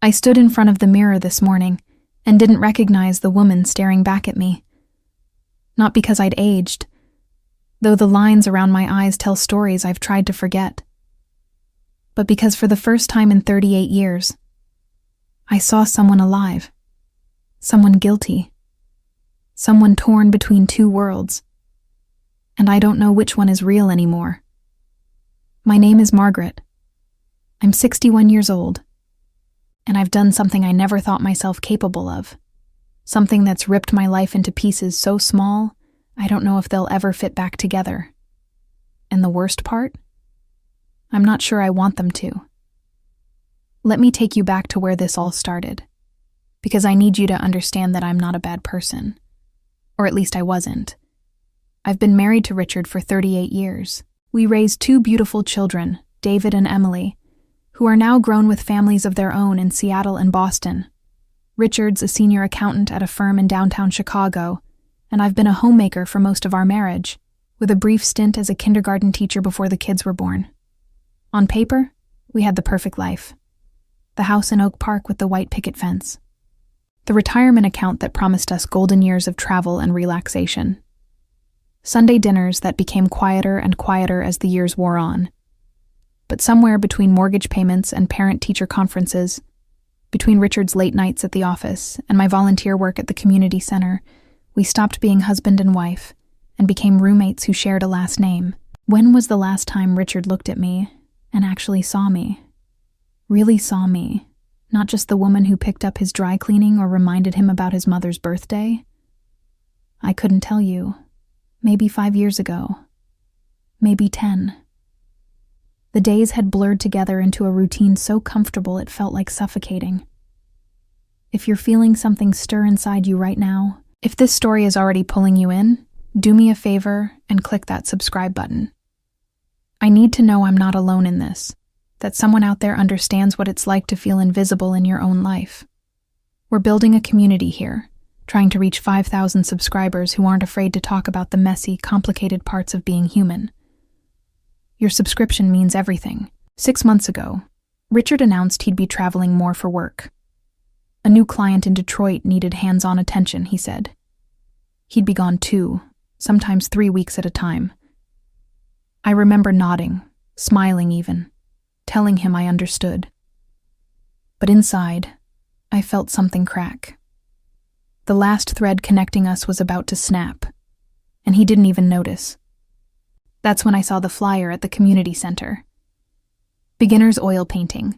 I stood in front of the mirror this morning and didn't recognize the woman staring back at me. Not because I'd aged, though the lines around my eyes tell stories I've tried to forget, but because for the first time in 38 years, I saw someone alive, someone guilty, someone torn between two worlds, and I don't know which one is real anymore. My name is Margaret. I'm 61 years old, and I've done something I never thought myself capable of, something that's ripped my life into pieces so small, I don't know if they'll ever fit back together. And the worst part? I'm not sure I want them to. Let me take you back to where this all started, because I need you to understand that I'm not a bad person. Or at least I wasn't. I've been married to Richard for 38 years. We raised two beautiful children, David and Emily, who are now grown with families of their own in Seattle and Boston. Richard's a senior accountant at a firm in downtown Chicago, and I've been a homemaker for most of our marriage, with a brief stint as a kindergarten teacher before the kids were born. On paper, we had the perfect life. The house in Oak Park with the white picket fence. The retirement account that promised us golden years of travel and relaxation. Sunday dinners that became quieter and quieter as the years wore on. But somewhere between mortgage payments and parent-teacher conferences, between Richard's late nights at the office and my volunteer work at the community center, we stopped being husband and wife and became roommates who shared a last name. When was the last time Richard looked at me and actually saw me? Really saw me, not just the woman who picked up his dry cleaning or reminded him about his mother's birthday? I couldn't tell you. Maybe 5 years ago. Maybe 10. The days had blurred together into a routine so comfortable it felt like suffocating. If you're feeling something stir inside you right now, if this story is already pulling you in, do me a favor and click that subscribe button. I need to know I'm not alone in this, that someone out there understands what it's like to feel invisible in your own life. We're building a community here, trying to reach 5,000 subscribers who aren't afraid to talk about the messy, complicated parts of being human. Your subscription means everything. 6 months ago, Richard announced he'd be traveling more for work. A new client in Detroit needed hands-on attention, he said. He'd be gone 2, sometimes 3 weeks at a time. I remember nodding, smiling even, telling him I understood. But inside, I felt something crack. The last thread connecting us was about to snap, and he didn't even notice. That's when I saw the flyer at the community center. Beginner's oil painting.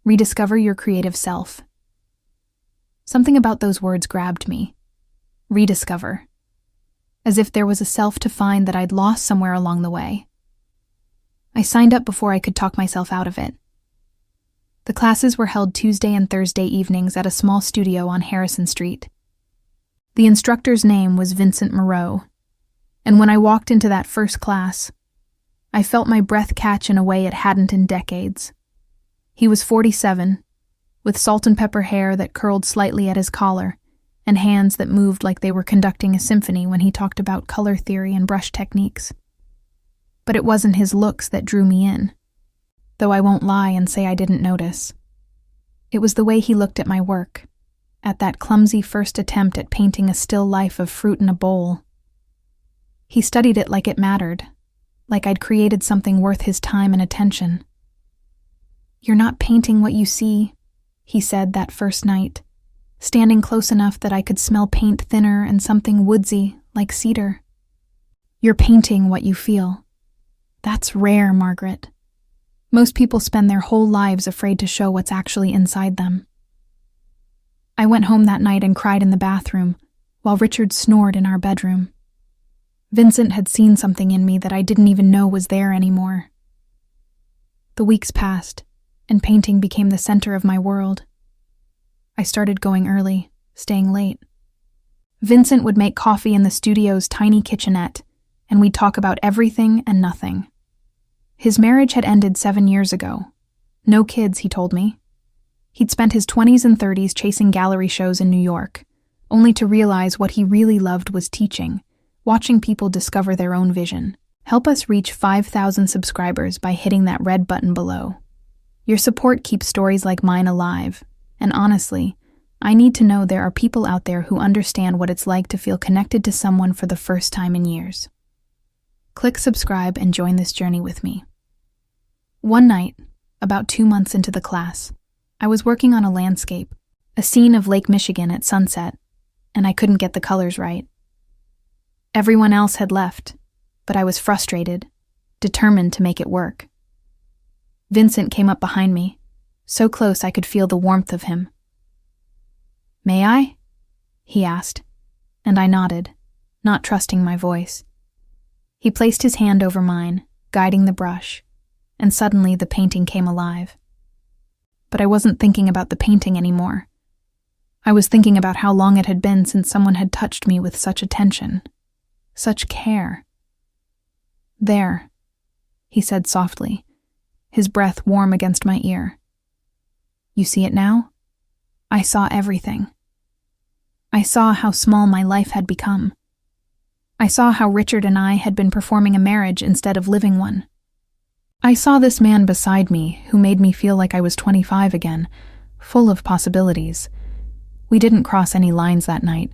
Rediscover your creative self. Something about those words grabbed me. Rediscover. As if there was a self to find that I'd lost somewhere along the way. I signed up before I could talk myself out of it. The classes were held Tuesday and Thursday evenings at a small studio on Harrison Street. The instructor's name was Vincent Moreau, and when I walked into that first class, I felt my breath catch in a way it hadn't in decades. He was 47, with salt and pepper hair that curled slightly at his collar, and hands that moved like they were conducting a symphony when he talked about color theory and brush techniques. But it wasn't his looks that drew me in, though I won't lie and say I didn't notice. It was the way he looked at my work, at that clumsy first attempt at painting a still life of fruit in a bowl. He studied it like it mattered, like I'd created something worth his time and attention. "You're not painting what you see," he said that first night, standing close enough that I could smell paint thinner and something woodsy, like cedar. "You're painting what you feel. That's rare, Margaret. Most people spend their whole lives afraid to show what's actually inside them." I went home that night and cried in the bathroom, while Richard snored in our bedroom. Vincent had seen something in me that I didn't even know was there anymore. The weeks passed, and painting became the center of my world. I started going early, staying late. Vincent would make coffee in the studio's tiny kitchenette, and we'd talk about everything and nothing. His marriage had ended 7 years ago. No kids, he told me. He'd spent his 20s and 30s chasing gallery shows in New York, only to realize what he really loved was teaching, watching people discover their own vision. Help us reach 5,000 subscribers by hitting that red button below. Your support keeps stories like mine alive, And honestly, I need to know there are people out there who understand what it's like to feel connected to someone for the first time in years. Click subscribe and join this journey with me. One night, about 2 months into the class, I was working on a landscape, a scene of Lake Michigan at sunset, and I couldn't get the colors right. Everyone else had left, but I was frustrated, determined to make it work. Vincent came up behind me, so close I could feel the warmth of him. "May I?" he asked, and I nodded, not trusting my voice. He placed his hand over mine, guiding the brush, and suddenly the painting came alive. But I wasn't thinking about the painting anymore. I was thinking about how long it had been since someone had touched me with such attention, such care. "There," he said softly, his breath warm against my ear. "You see it now?" I saw everything. I saw how small my life had become. I saw how Richard and I had been performing a marriage instead of living one. I saw this man beside me who made me feel like I was 25 again, full of possibilities. We didn't cross any lines that night.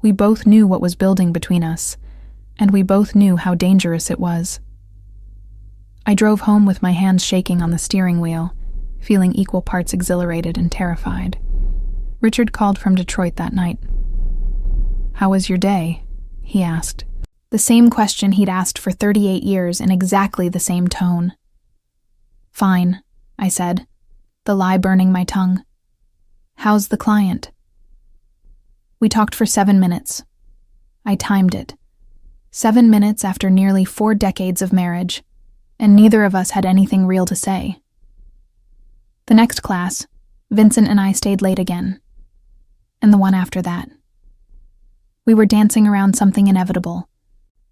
We both knew what was building between us, and we both knew how dangerous it was. I drove home with my hands shaking on the steering wheel, feeling equal parts exhilarated and terrified. Richard called from Detroit that night. "How was your day?" he asked. The same question he'd asked for 38 years in exactly the same tone. "Fine," I said, the lie burning my tongue. "How's the client?" We talked for 7 minutes. I timed it. 7 minutes after nearly 4 decades of marriage, and neither of us had anything real to say. The next class, Vincent and I stayed late again. And the one after that. We were dancing around something inevitable,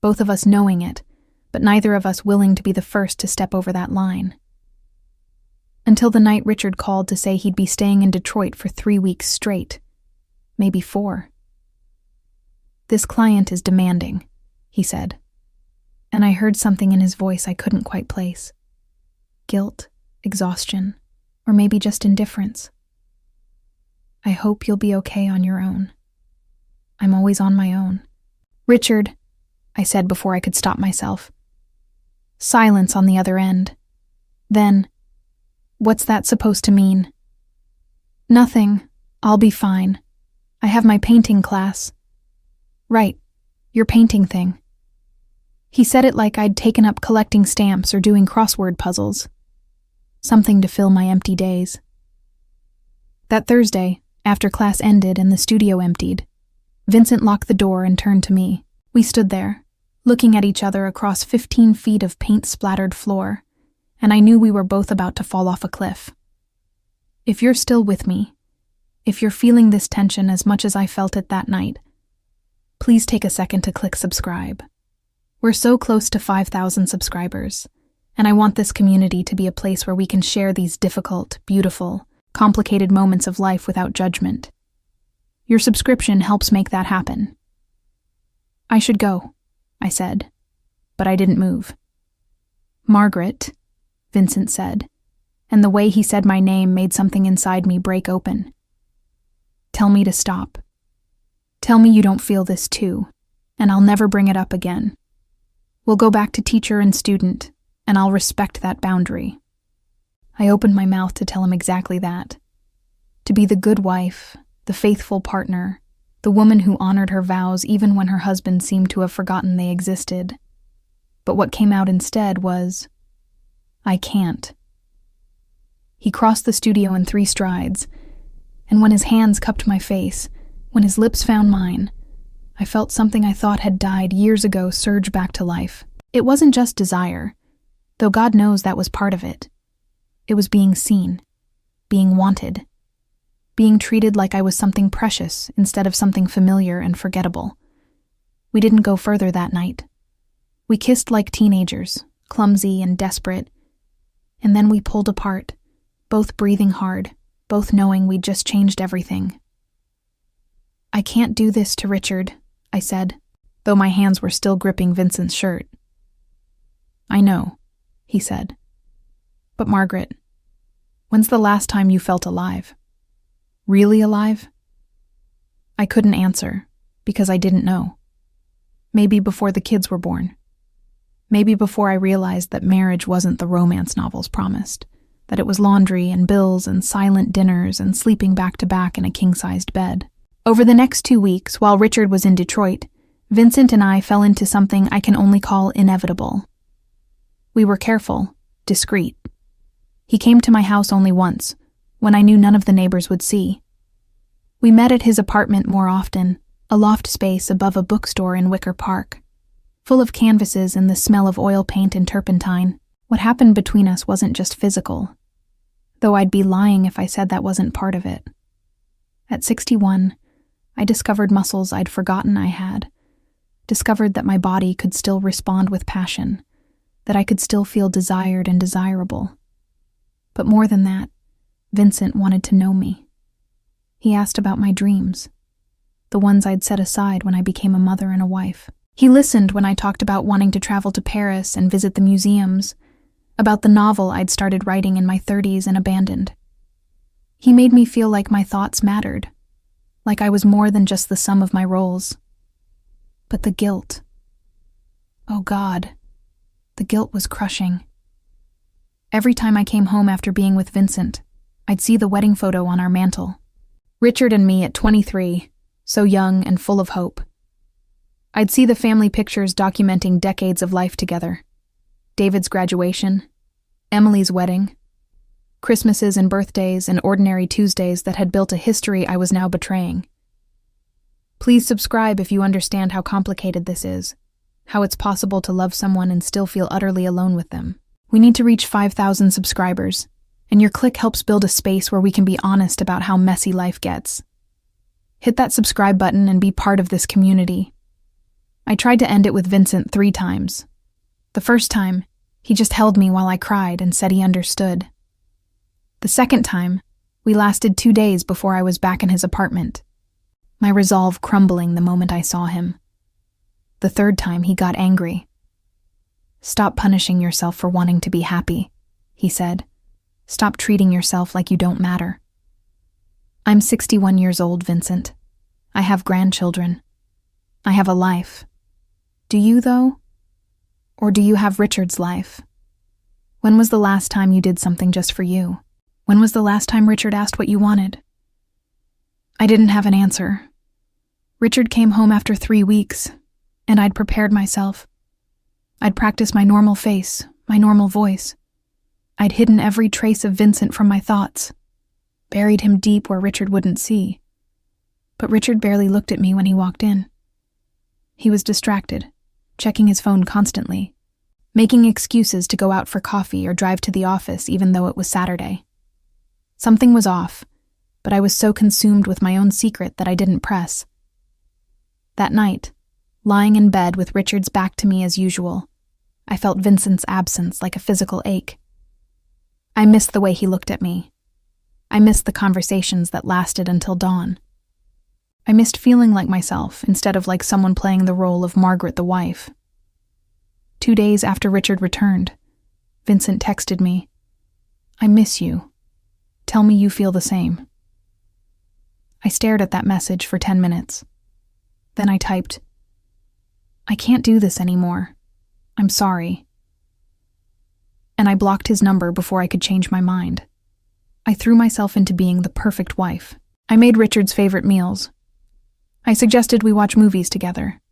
both of us knowing it, but neither of us willing to be the first to step over that line. Until the night Richard called to say he'd be staying in Detroit for 3 weeks straight, maybe 4. "This client is demanding," he said, and I heard something in his voice I couldn't quite place. Guilt, exhaustion, or maybe just indifference. "I hope you'll be okay on your own." "I'm always on my own." "Richard," I said before I could stop myself. Silence on the other end. Then, "What's that supposed to mean?" "Nothing. I'll be fine. I have my painting class." "Right, your painting thing." He said it like I'd taken up collecting stamps or doing crossword puzzles. Something to fill my empty days. That Thursday, after class ended and the studio emptied, Vincent locked the door and turned to me. We stood there, looking at each other across 15 feet of paint-splattered floor, and I knew we were both about to fall off a cliff. If you're still with me, if you're feeling this tension as much as I felt it that night, please take a second to click subscribe. We're so close to 5,000 subscribers, and I want this community to be a place where we can share these difficult, beautiful, complicated moments of life without judgment. Your subscription helps make that happen. "I should go," I said, but I didn't move. "Margaret," Vincent said, and the way he said my name made something inside me break open. "Tell me to stop. Tell me you don't feel this too, and I'll never bring it up again. We'll go back to teacher and student, and I'll respect that boundary." I opened my mouth to tell him exactly that. To be the good wife, the faithful partner, the woman who honored her vows even when her husband seemed to have forgotten they existed. But what came out instead was, "I can't." He crossed the studio in 3 strides, and when his hands cupped my face, when his lips found mine, I felt something I thought had died years ago surge back to life. It wasn't just desire, though God knows that was part of it. It was being seen, being wanted, being treated like I was something precious instead of something familiar and forgettable. We didn't go further that night. We kissed like teenagers, clumsy and desperate, and then we pulled apart, both breathing hard, both knowing we'd just changed everything. "I can't do this to Richard," I said, though my hands were still gripping Vincent's shirt. "I know," he said. "But Margaret, when's the last time you felt alive?" Really alive? I couldn't answer, because I didn't know. Maybe before the kids were born. Maybe before I realized that marriage wasn't the romance novels promised, that it was laundry and bills and silent dinners and sleeping back to back in a king-sized bed. Over the next 2 weeks, while Richard was in Detroit, Vincent and I fell into something I can only call inevitable. We were careful, discreet. He came to my house only once, when I knew none of the neighbors would see. We met at his apartment more often, a loft space above a bookstore in Wicker Park, full of canvases and the smell of oil paint and turpentine. What happened between us wasn't just physical, though I'd be lying if I said that wasn't part of it. At 61, I discovered muscles I'd forgotten I had, discovered that my body could still respond with passion, that I could still feel desired and desirable. But more than that, Vincent wanted to know me. He asked about my dreams, the ones I'd set aside when I became a mother and a wife. He listened when I talked about wanting to travel to Paris and visit the museums, about the novel I'd started writing in my 30s and abandoned. He made me feel like my thoughts mattered, like I was more than just the sum of my roles. But the guilt. Oh God, the guilt was crushing. Every time I came home after being with Vincent, I'd see the wedding photo on our mantel. Richard and me at 23, so young and full of hope. I'd see the family pictures documenting decades of life together. David's graduation, Emily's wedding, Christmases and birthdays and ordinary Tuesdays that had built a history I was now betraying. Please subscribe if you understand how complicated this is, how it's possible to love someone and still feel utterly alone with them. We need to reach 5,000 subscribers, and your click helps build a space where we can be honest about how messy life gets. Hit that subscribe button and be part of this community. I tried to end it with Vincent 3 times. The first time, he just held me while I cried and said he understood. The second time, we lasted 2 days before I was back in his apartment, my resolve crumbling the moment I saw him. The third time, he got angry. "Stop punishing yourself for wanting to be happy," he said. "Stop treating yourself like you don't matter." I'm 61 years old, Vincent. I have grandchildren. I have a life. Do you, though? Or do you have Richard's life? When was the last time you did something just for you? When was the last time Richard asked what you wanted? I didn't have an answer. Richard came home after 3 weeks, and I'd prepared myself. I'd practiced my normal face, my normal voice. I'd hidden every trace of Vincent from my thoughts, buried him deep where Richard wouldn't see. But Richard barely looked at me when he walked in. He was distracted, checking his phone constantly, making excuses to go out for coffee or drive to the office even though it was Saturday. Something was off, but I was so consumed with my own secret that I didn't press. That night, lying in bed with Richard's back to me as usual, I felt Vincent's absence like a physical ache. I missed the way he looked at me. I missed the conversations that lasted until dawn. I missed feeling like myself instead of like someone playing the role of Margaret the wife. 2 days after Richard returned, Vincent texted me, "I miss you. Tell me you feel the same." I stared at that message for 10 minutes. Then I typed, "I can't do this anymore. I'm sorry." And I blocked his number before I could change my mind. I threw myself into being the perfect wife. I made Richard's favorite meals. I suggested we watch movies together.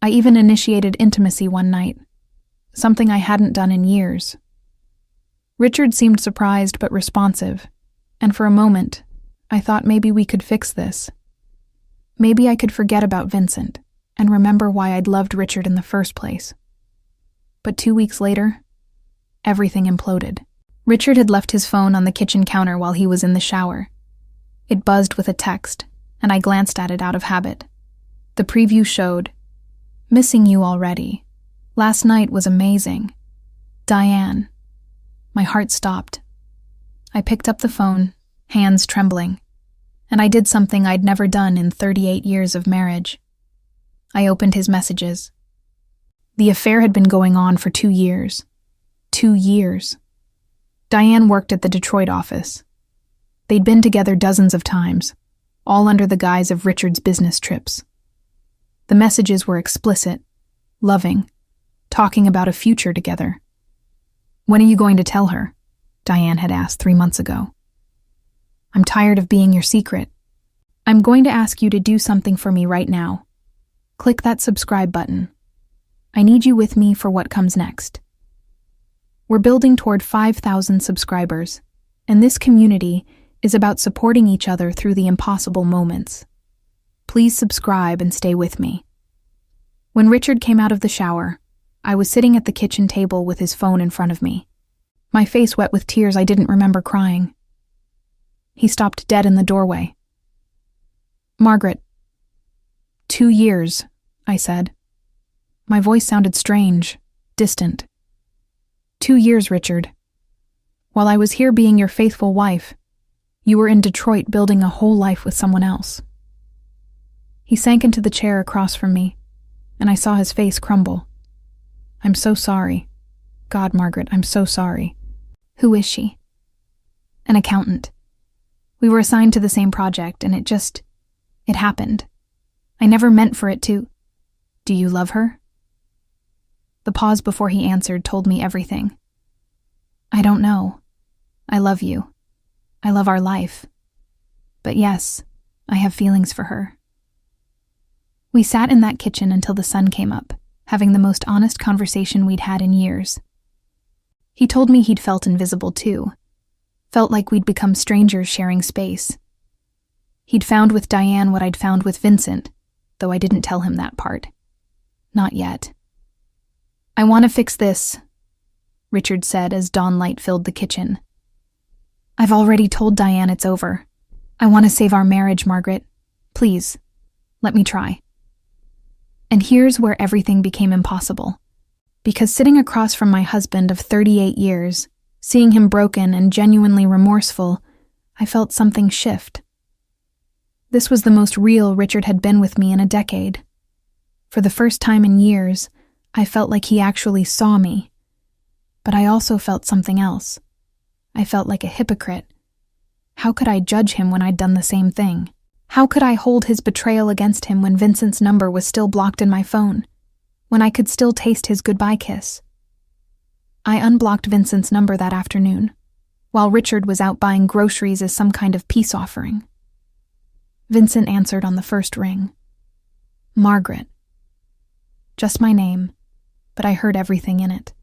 I even initiated intimacy one night, something I hadn't done in years. Richard seemed surprised but responsive, and for a moment, I thought maybe we could fix this. Maybe I could forget about Vincent and remember why I'd loved Richard in the first place. But 2 weeks later, everything imploded. Richard had left his phone on the kitchen counter while he was in the shower. It buzzed with a text, and I glanced at it out of habit. The preview showed, "Missing you already. Last night was amazing. Diane." My heart stopped. I picked up the phone, hands trembling, and I did something I'd never done in 38 years of marriage. I opened his messages. The affair had been going on for 2 years. 2 years. Diane worked at the Detroit office. They'd been together dozens of times, all under the guise of Richard's business trips. The messages were explicit, loving, talking about a future together. "When are you going to tell her?" Diane had asked 3 months ago. "I'm tired of being your secret. I'm going to ask you to do something for me right now. Click that subscribe button. I need you with me for what comes next." We're building toward 5,000 subscribers, and this community is about supporting each other through the impossible moments. Please subscribe and stay with me. When Richard came out of the shower, I was sitting at the kitchen table with his phone in front of me, my face wet with tears I didn't remember crying. He stopped dead in the doorway. "Margaret." 2 years, I said. My voice sounded strange, distant. 2 years, Richard. While I was here being your faithful wife, you were in Detroit building a whole life with someone else. He sank into the chair across from me, and I saw his face crumble. "I'm so sorry. God, Margaret, I'm so sorry." "Who is she?" "An accountant. We were assigned to the same project, and it happened. I never meant for it to." "Do you love her?" The pause before he answered told me everything. "I don't know. I love you. I love our life. But yes, I have feelings for her." We sat in that kitchen until the sun came up, having the most honest conversation we'd had in years. He told me he'd felt invisible too, felt like we'd become strangers sharing space. He'd found with Diane what I'd found with Vincent, though I didn't tell him that part. Not yet. "I want to fix this," Richard said as dawn light filled the kitchen. "I've already told Diane it's over. I want to save our marriage, Margaret. Please, let me try." And here's where everything became impossible. Because sitting across from my husband of 38 years, seeing him broken and genuinely remorseful, I felt something shift. This was the most real Richard had been with me in a decade. For the first time in years, I felt like he actually saw me. But I also felt something else. I felt like a hypocrite. How could I judge him when I'd done the same thing? How could I hold his betrayal against him when Vincent's number was still blocked in my phone? When I could still taste his goodbye kiss? I unblocked Vincent's number that afternoon, while Richard was out buying groceries as some kind of peace offering. Vincent answered on the first ring. "Margaret." Just my name, but I heard everything in it.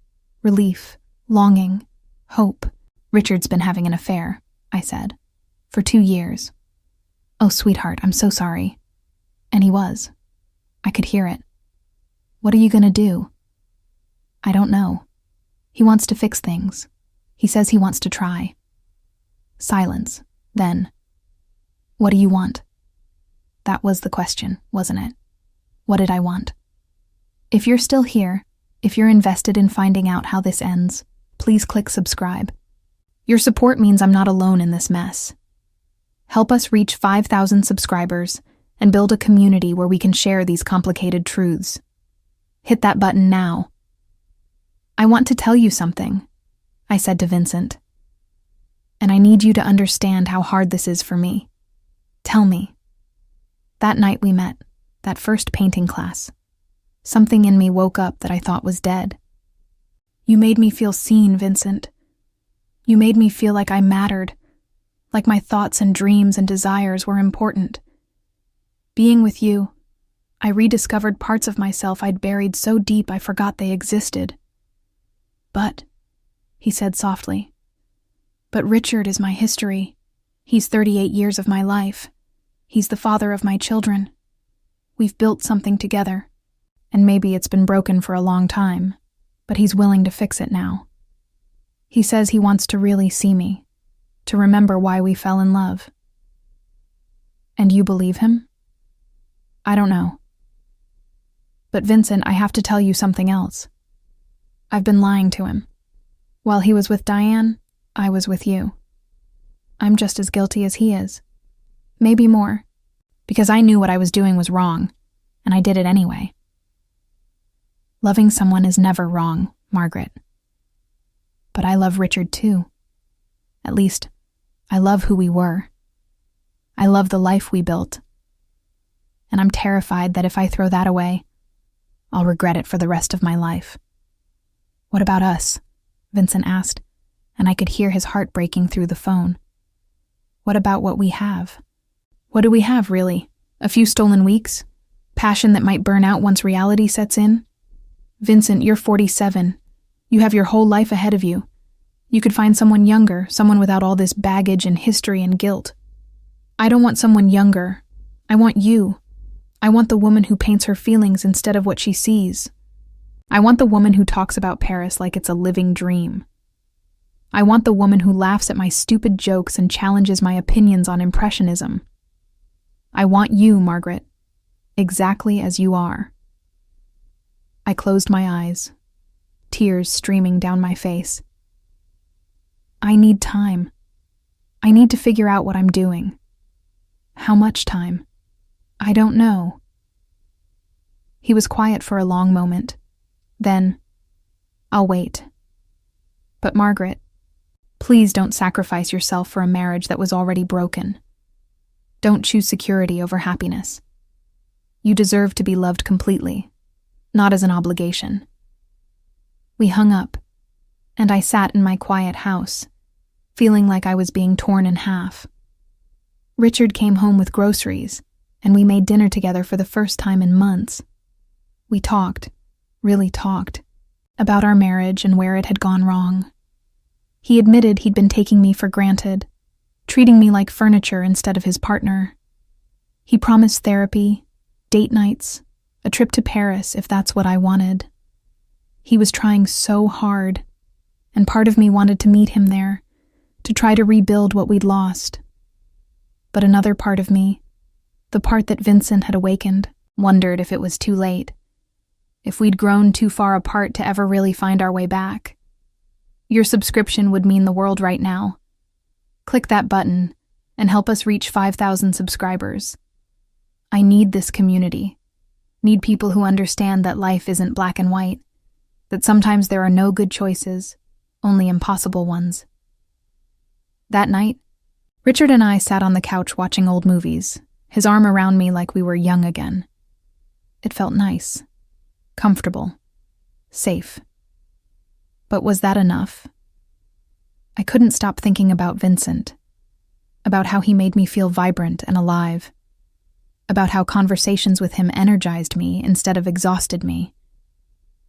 Relief, longing, hope. "Richard's been having an affair," I said, "for 2 years. Oh, sweetheart, I'm so sorry." And he was. I could hear it. "What are you going to do?" "I don't know. He wants to fix things. He says he wants to try." Silence. Then, "What do you want?" That was the question, wasn't it? What did I want? If you're still here, if you're invested in finding out how this ends, please click subscribe. Your support means I'm not alone in this mess. Help us reach 5,000 subscribers and build a community where we can share these complicated truths. Hit that button now. "I want to tell you something," I said to Vincent. "And I need you to understand how hard this is for me. Tell me." That night we met, that first painting class. Something in me woke up that I thought was dead. "You made me feel seen, Vincent. You made me feel like I mattered, like my thoughts and dreams and desires were important. Being with you, I rediscovered parts of myself I'd buried so deep I forgot they existed. But," he said softly, "but Richard is my history. He's 38 years of my life. He's the father of my children. We've built something together, and maybe it's been broken for a long time, but he's willing to fix it now. He says he wants to really see me, to remember why we fell in love." "And you believe him?" "I don't know. But Vincent, I have to tell you something else. I've been lying to him. While he was with Diane, I was with you. I'm just as guilty as he is. Maybe more, because I knew what I was doing was wrong, and I did it anyway." "Loving someone is never wrong, Margaret. But I love Richard too. At least, I love who we were. I love the life we built. And I'm terrified that if I throw that away, I'll regret it for the rest of my life. What about us? Vincent asked, and I could hear his heart breaking through the phone. What about what we have? What do we have, really? A few stolen weeks? Passion that might burn out once reality sets in? Vincent, you're 47. You have your whole life ahead of you. You could find someone younger, someone without all this baggage and history and guilt. I don't want someone younger. I want you. I want the woman who paints her feelings instead of what she sees. I want the woman who talks about Paris like it's a living dream. I want the woman who laughs at my stupid jokes and challenges my opinions on impressionism. I want you, Margaret, exactly as you are. I closed my eyes, tears streaming down my face. I need time. I need to figure out what I'm doing. How much time? I don't know. He was quiet for a long moment. Then, I'll wait. But Margaret, please don't sacrifice yourself for a marriage that was already broken. Don't choose security over happiness. You deserve to be loved completely, not as an obligation. We hung up, and I sat in my quiet house, feeling like I was being torn in half. Richard came home with groceries, and we made dinner together for the first time in months. We talked, really talked, about our marriage and where it had gone wrong. He admitted he'd been taking me for granted, treating me like furniture instead of his partner. He promised therapy, date nights, a trip to Paris if that's what I wanted. He was trying so hard, and part of me wanted to meet him there, to try to rebuild what we'd lost. But another part of me, the part that Vincent had awakened, wondered if it was too late, if we'd grown too far apart to ever really find our way back. Your subscription would mean the world right now. Click that button and help us reach 5,000 subscribers. I need this community. Need people who understand that life isn't black and white, that sometimes there are no good choices, only impossible ones. That night, Richard and I sat on the couch watching old movies, his arm around me like we were young again. It felt nice, comfortable, safe. But was that enough? I couldn't stop thinking about Vincent, about how he made me feel vibrant and alive, about how conversations with him energized me instead of exhausted me,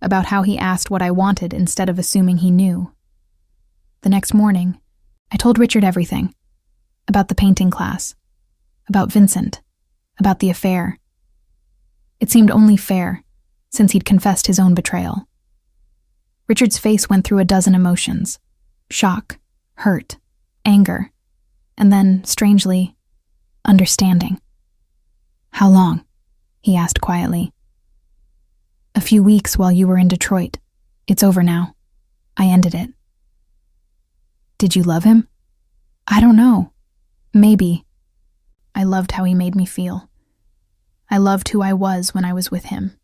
about how he asked what I wanted instead of assuming he knew. The next morning, I told Richard everything, about the painting class, about Vincent, about the affair. It seemed only fair, since he'd confessed his own betrayal. Richard's face went through a dozen emotions: shock, hurt, anger, and then, strangely, understanding. "How long?" he asked quietly. "A few weeks while you were in Detroit. It's over now. I ended it." "Did you love him?" "I don't know. Maybe. I loved how he made me feel. I loved who I was when I was with him."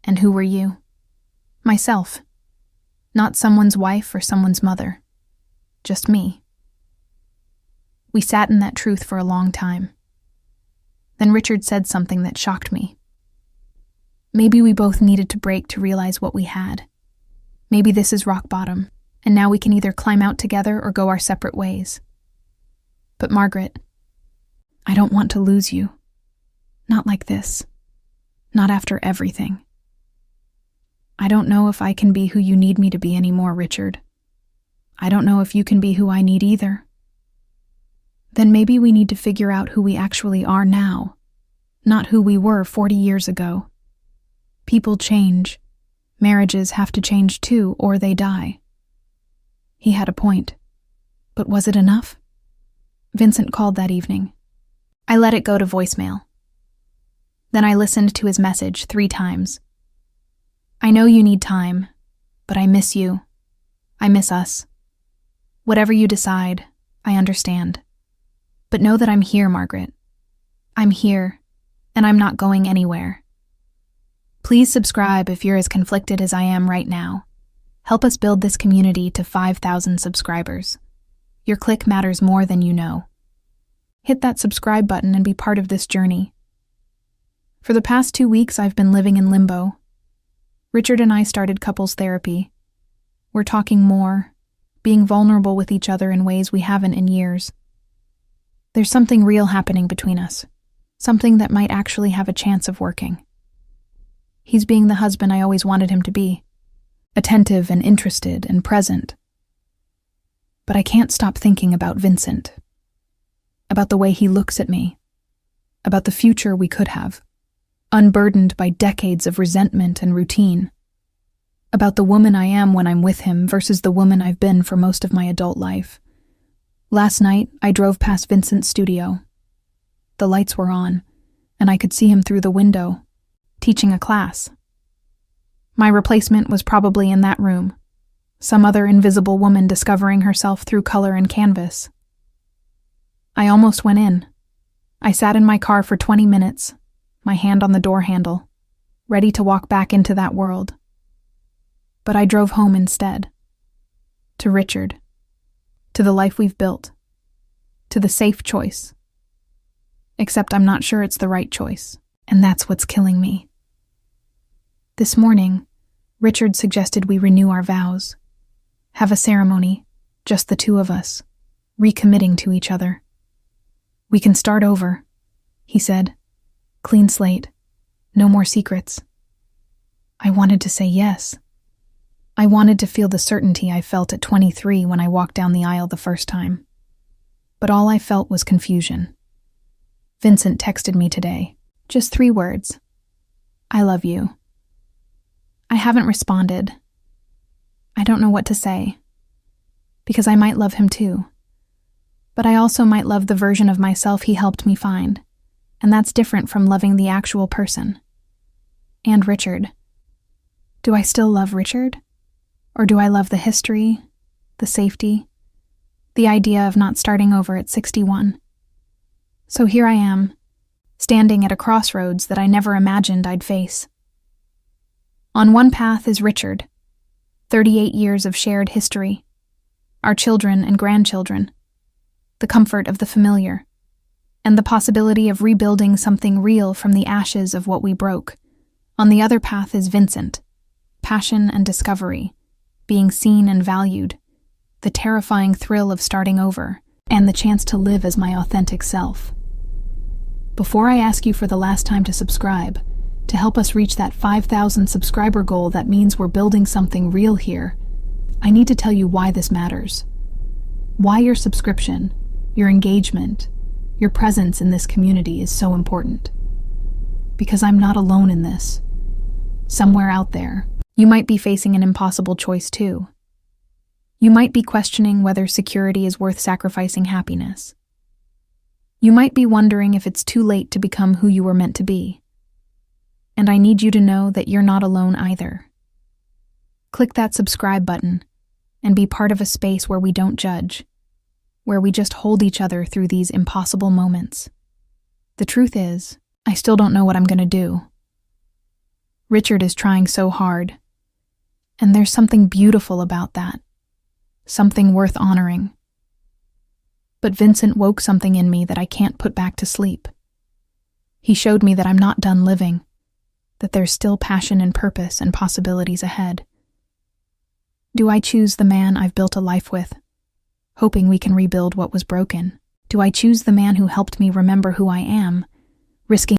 "And who were you?" "Myself. Not someone's wife or someone's mother. Just me." We sat in that truth for a long time. Then Richard said something that shocked me. Maybe we both needed to break to realize what we had. Maybe this is rock bottom, and now we can either climb out together or go our separate ways. But Margaret, I don't want to lose you. Not like this. Not after everything. I don't know if I can be who you need me to be anymore, Richard. I don't know if you can be who I need either. Then maybe we need to figure out who we actually are now, not who we were 40 years ago. People change. Marriages have to change too, or they die. He had a point. But was it enough? Vincent called that evening. I let it go to voicemail. Then I listened to his message 3 times. "I know you need time, but I miss you. I miss us. Whatever you decide, I understand. But know that I'm here, Margaret. I'm here, and I'm not going anywhere. Please subscribe if you're as conflicted as I am right now. Help us build this community to 5,000 subscribers. Your click matters more than you know. Hit that subscribe button and be part of this journey. For the past 2 weeks, I've been living in limbo. Richard and I started couples therapy. We're talking more, being vulnerable with each other in ways we haven't in years. There's something real happening between us, something that might actually have a chance of working. He's being the husband I always wanted him to be, attentive and interested and present. But I can't stop thinking about Vincent, about the way he looks at me, about the future we could have, unburdened by decades of resentment and routine, about the woman I am when I'm with him versus the woman I've been for most of my adult life. Last night, I drove past Vincent's studio. The lights were on, and I could see him through the window, teaching a class. My replacement was probably in that room, some other invisible woman discovering herself through color and canvas. I almost went in. I sat in my car for 20 minutes, my hand on the door handle, ready to walk back into that world. But I drove home instead. To Richard. To the life we've built. To the safe choice. Except I'm not sure it's the right choice, and that's what's killing me. This morning, Richard suggested we renew our vows. Have a ceremony, just the two of us, recommitting to each other. We can start over, he said. Clean slate. No more secrets. I wanted to say yes. I wanted to feel the certainty I felt at 23 when I walked down the aisle the first time. But all I felt was confusion. Vincent texted me today. Just 3 words. I love you. I haven't responded. I don't know what to say. Because I might love him too. But I also might love the version of myself he helped me find. And that's different from loving the actual person. And Richard. Do I still love Richard? Or do I love the history, the safety, the idea of not starting over at 61? So here I am, standing at a crossroads that I never imagined I'd face. On one path is Richard, 38 years of shared history, our children and grandchildren, the comfort of the familiar, and the possibility of rebuilding something real from the ashes of what we broke. On the other path is Vincent, passion and discovery, being seen and valued, the terrifying thrill of starting over, and the chance to live as my authentic self. Before I ask you for the last time to subscribe, to help us reach that 5,000 subscriber goal that means we're building something real here, I need to tell you why this matters. Why your subscription, your engagement, your presence in this community is so important. Because I'm not alone in this. Somewhere out there, you might be facing an impossible choice too. You might be questioning whether security is worth sacrificing happiness. You might be wondering if it's too late to become who you were meant to be. And I need you to know that you're not alone either. Click that subscribe button and be part of a space where we don't judge, where we just hold each other through these impossible moments. The truth is, I still don't know what I'm going to do. Richard is trying so hard. And there's something beautiful about that. Something worth honoring. But Vincent woke something in me that I can't put back to sleep. He showed me that I'm not done living, that there's still passion and purpose and possibilities ahead. Do I choose the man I've built a life with, hoping we can rebuild what was broken? Do I choose the man who helped me remember who I am, risking